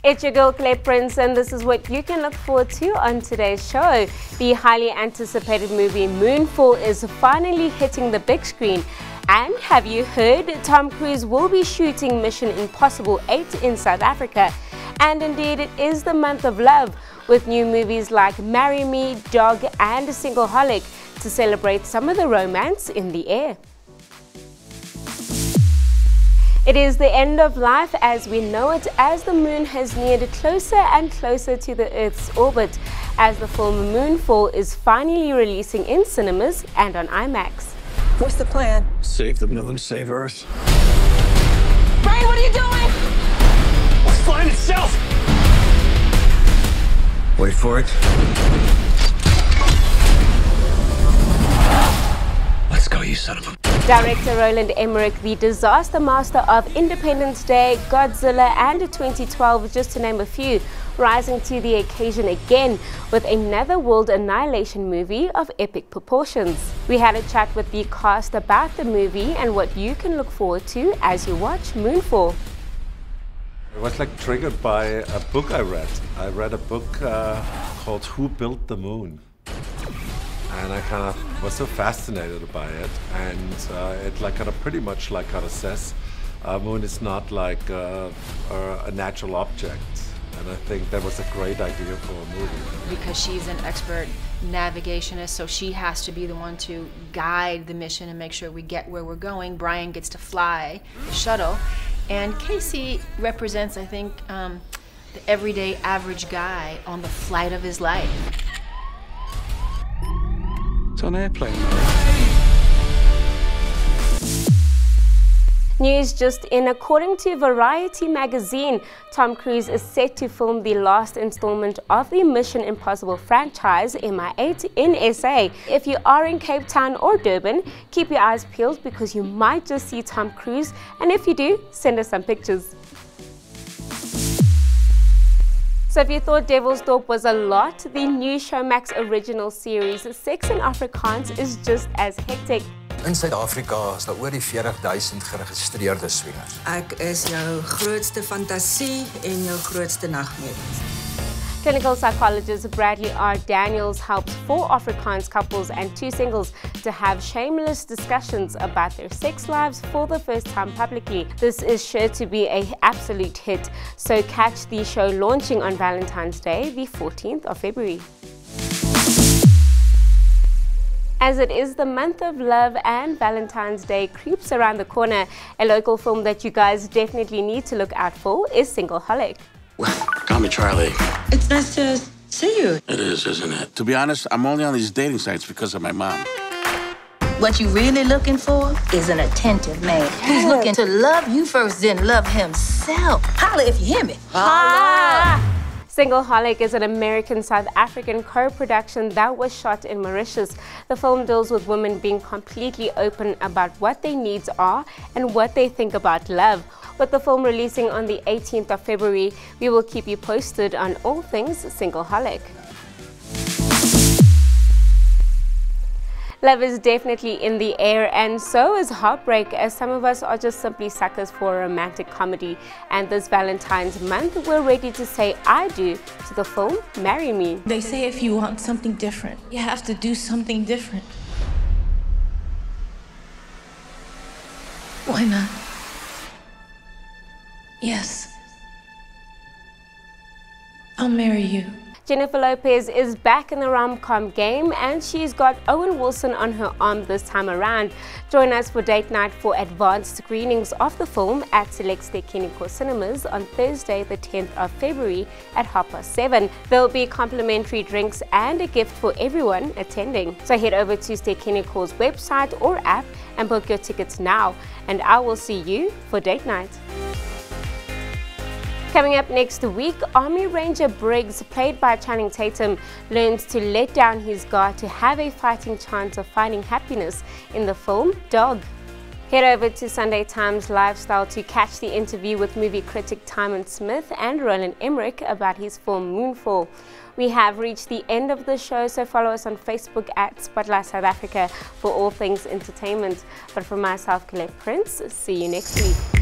It's your girl Claire Prince, and this is what you can look forward to on today's show. The highly anticipated movie Moonfall is finally hitting the big screen. And have you heard? Tom Cruise will be shooting Mission Impossible 8 in South Africa. And indeed, it is the month of love, with new movies like Marry Me, Dog and Singleholic to celebrate some of the romance in the air. It is the end of life as we know it, as the moon has neared closer and closer to the Earth's orbit, as the film Moonfall is finally releasing in cinemas and on IMAX. What's the plan? Save the moon, save Earth. Brian, what are you doing? It's flying itself! Wait for it. Let's go, you son of a... Director Roland Emmerich, the disaster master of Independence Day, Godzilla and 2012, just to name a few, rising to the occasion again with another world annihilation movie of epic proportions. We had a chat with the cast about the movie and what you can look forward to as you watch Moonfall. I was triggered by a book I read. I read a book called Who Built the Moon? And I kind of was so fascinated by it, and it pretty much says moon is not like a natural object, and I think that was a great idea for a movie. Because she's an expert navigationist, so she has to be the one to guide the mission and make sure we get where we're going. Brian gets to fly the shuttle, and Casey represents, I think, the everyday average guy on the flight of his life. It's on airplane. News just in. According to Variety magazine, Tom Cruise is set to film the last installment of the Mission Impossible franchise, MI8, in SA. If you are in Cape Town or Durban, keep your eyes peeled because you might just see Tom Cruise, and if you do, send us some pictures. So if you thought Devil's Thorpe was a lot, the new Showmax original series Sex in Afrikaans is just as hectic. In Suid-Afrika is daar oor die 40,000 geregistreerde swingers. Ek is jou grootste fantasie en jou grootste nagmerrie. Clinical psychologist Bradley R. Daniels helps 4 Afrikaans couples and 2 singles to have shameless discussions about their sex lives for the first time publicly. This is sure to be an absolute hit, so catch the show launching on Valentine's Day, the 14th of February. As it is the month of love and Valentine's Day creeps around the corner, a local film that you guys definitely need to look out for is Singleholic. Call me Charlie. It's nice to see you. It is, isn't it? To be honest, I'm only on these dating sites because of my mom. What you really looking for is an attentive man. He's looking to love you first, then love himself. Holla if you hear me. Holla! Singleholic is an American-South African co-production that was shot in Mauritius. The film deals with women being completely open about what their needs are and what they think about love. With the film releasing on the 18th of February, we will keep you posted on all things Singleholic. Love is definitely in the air, and so is heartbreak, as some of us are just simply suckers for a romantic comedy. And this Valentine's month, we're ready to say I do to the film Marry Me. They say if you want something different, you have to do something different. Why not? Yes. I'll marry you. Jennifer Lopez is back in the rom-com game, and she's got Owen Wilson on her arm this time around. Join us for date night for advanced screenings of the film at select Stekeniko cinemas on Thursday the 10th of February at 7:30. There'll be complimentary drinks and a gift for everyone attending. So head over to Stekeniko's website or app and book your tickets now, and I will see you for date night. Coming up next week, Army Ranger Briggs, played by Channing Tatum, learns to let down his guard to have a fighting chance of finding happiness in the film Dog. Head over to Sunday Times Lifestyle to catch the interview with movie critic Timon Smith and Roland Emmerich about his film Moonfall. We have reached the end of the show, so follow us on Facebook at Spotlight South Africa for all things entertainment. But for myself, Claire Prince, see you next week.